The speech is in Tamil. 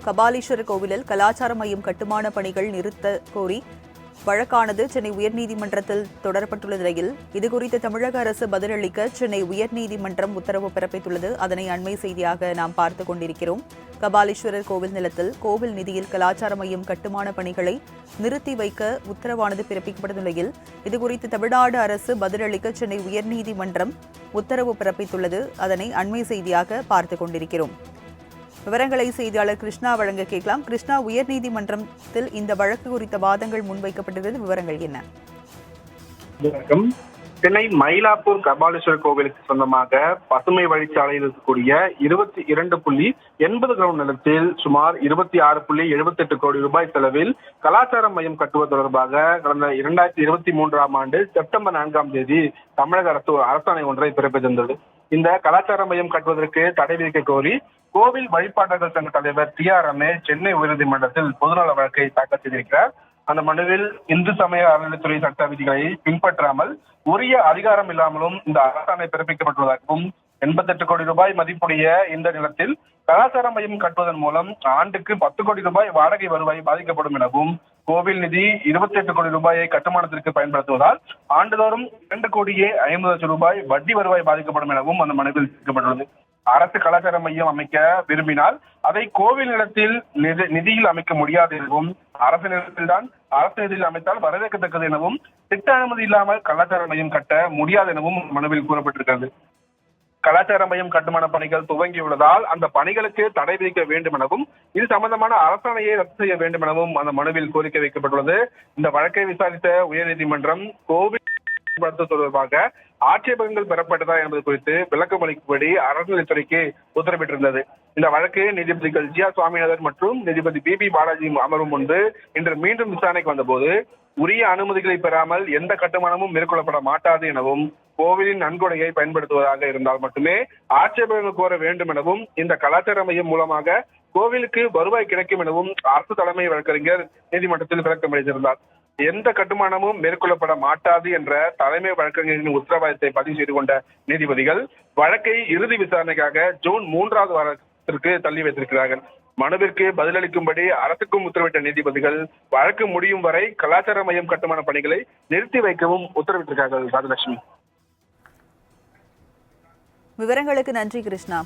கபாலீஸ்வரர் கோவிலில் கலாச்சார மையம் கட்டுமான பணிகள் நிறுத்த கோரி வழக்கானது சென்னை உயர்நீதிமன்றத்தில் தொடரப்பட்டுள்ள நிலையில் இதுகுறித்து தமிழக அரசு பதிலளிக்க சென்னை உயர்நீதிமன்றம் உத்தரவு பிறப்பித்துள்ளது. அதனை அண்மை செய்தியாக நாம் பார்த்துக் கொண்டிருக்கிறோம். கபாலீஸ்வரர் கோவில் நிலத்தில் கோவில் நிதியில் கலாச்சார மையம் கட்டுமான பணிகளை நிறுத்தி வைக்க உத்தரவானது பிறப்பிக்கப்பட்ட நிலையில் இதுகுறித்து தமிழ்நாடு அரசு பதிலளிக்க சென்னை உயர்நீதிமன்றம் உத்தரவு பிறப்பித்துள்ளது. அதனை அண்மை செய்தியாக பார்த்துக் கொண்டிருக்கிறோம். விவரங்களை செய்தியாளர் கிருஷ்ணா வழங்க கேட்கலாம். கிருஷ்ணா, உயர்நீதிமன்றத்தில் இந்த வழக்கு குறித்த வாதங்கள் முன்வைக்கப்பட்டிருக்கிறது. விவரங்கள் என்ன? சென்னை மயிலாப்பூர் கபாலீஸ்வரர் கோவிலுக்கு சொந்தமாக பசுமை வழிச்சாலையில் இருக்கக்கூடிய 22.80 கிரவுண்ட் நிலத்தில் சுமார் 26.78 கோடி ரூபாய் செலவில் கலாச்சார மையம் கட்டுவது தொடர்பாக கடந்த 2023ஆம் ஆண்டு செப்டம்பர் 4ஆம் தேதி தமிழக அரசு அரசாணை ஒன்றை பிறப்பித்திருந்தது. இந்த கலாச்சார மையம் கட்டுவதற்கு தடை விதிக்க கோரி கோவில் வழிபாட்டர்கள் சங்க தலைவர் TR ரமேஷ் சென்னை உயர்நீதிமன்றத்தில் பொதுநல வழக்கை தாக்கல் செய்திருக்கிறார். அந்த மனுவில் இந்து சமய அறநிலைத்துறை சட்ட விதிகளை பின்பற்றாமல் உரிய அதிகாரம் இல்லாமலும் இந்த அரசாணை பிறப்பிக்கப்பட்டுள்ளதாகவும் 88 கோடி ரூபாய் மதிப்புடைய இந்த நிலத்தில் கலாச்சார மையம் கட்டுவதன் மூலம் ஆண்டுக்கு 10 கோடி ரூபாய் வாடகை வருவாய் பாதிக்கப்படும் எனவும் கோவில் நிதி 28 கோடி ரூபாயை கட்டுமானத்திற்கு பயன்படுத்துவதால் ஆண்டுதோறும் 2 கோடியே 50 லட்சம் ரூபாய் வட்டி வருவாய் பாதிக்கப்படும் எனவும் அந்த மனுவில் தெரிவிக்கப்பட்டுள்ளது. அரசு கலாச்சார மையம் அமைக்க விரும்பினால் அதை கோவில் நிலத்தில் நிதியில் அமைக்க முடியாது எனவும் அரசு நிலத்தில்தான் அரசு நிதியில் அமைத்தால் வரவேற்கத்தக்கது எனவும் திட்ட அனுமதி இல்லாமல் கலாச்சார மையம் கட்ட முடியாது எனவும் மனுவில் கூறப்பட்டிருக்கிறது. கலாச்சார மையம் கட்டுமான பணிகள் துவங்கியுள்ளதால் அந்த பணிகளுக்கு தடை விதிக்க வேண்டும் எனவும் இது சம்பந்தமான அரசாணையை ரத்து செய்ய வேண்டும் எனவும் அந்த மனுவில் கோரிக்கை வைக்கப்பட்டுள்ளது. இந்த வழக்கை விசாரித்த உயர்நீதிமன்றம் கோவில் தொடர்பாக ஆட்சேபங்கள் பெறப்பட்டதா என்பது குறித்து விளக்கம் அளிக்கும்படி அறநிலைத்துறைக்கு உத்தரவிட்டிருந்தது. இந்த வழக்கு நீதிபதிகள் ஜியா சுவாமிநாதன் மற்றும் நீதிபதி BB பாலாஜி அமர்வு முன்பு இன்று மீண்டும் விசாரணைக்கு வந்தபோது உரிய அனுமதிகளை பெறாமல் எந்த கட்டுமானமும் மேற்கொள்ளப்பட மாட்டாது எனவும் கோவிலின் நன்கொடையை பயன்படுத்துவதாக இருந்தால் மட்டுமே ஆட்சேபங்கள் கோர வேண்டும் எனவும் இந்த கலாச்சார மையம் மூலமாக கோவிலுக்கு வருவாய் கிடைக்கும் எனவும் அரசு தலைமை வழக்கறிஞர் நீதிமன்றத்தில் விளக்கம் அளித்திருந்தார். எந்த கட்டுமானமும் மேற்கொள்ளப்பட மாட்டாது என்ற தலைமை வழக்கறிஞரின் உத்தரவாதத்தை பதிவு செய்து கொண்ட நீதிபதிகள் வழக்கை இறுதி விசாரணைக்காக ஜூன் 3வது வாரத்திற்கு தள்ளி வைத்திருக்கிறார்கள். மனுவிற்கு பதிலளிக்கும்படி அரசுக்கும் உத்தரவிட்ட நீதிபதிகள் வழக்கு முடியும் வரை கலாச்சார மையம் கட்டுமான பணிகளை நிறுத்தி வைக்கவும் உத்தரவிட்டிருக்கிறார்கள். ராஜலட்சுமி, விவரங்களுக்கு நன்றி கிருஷ்ணா.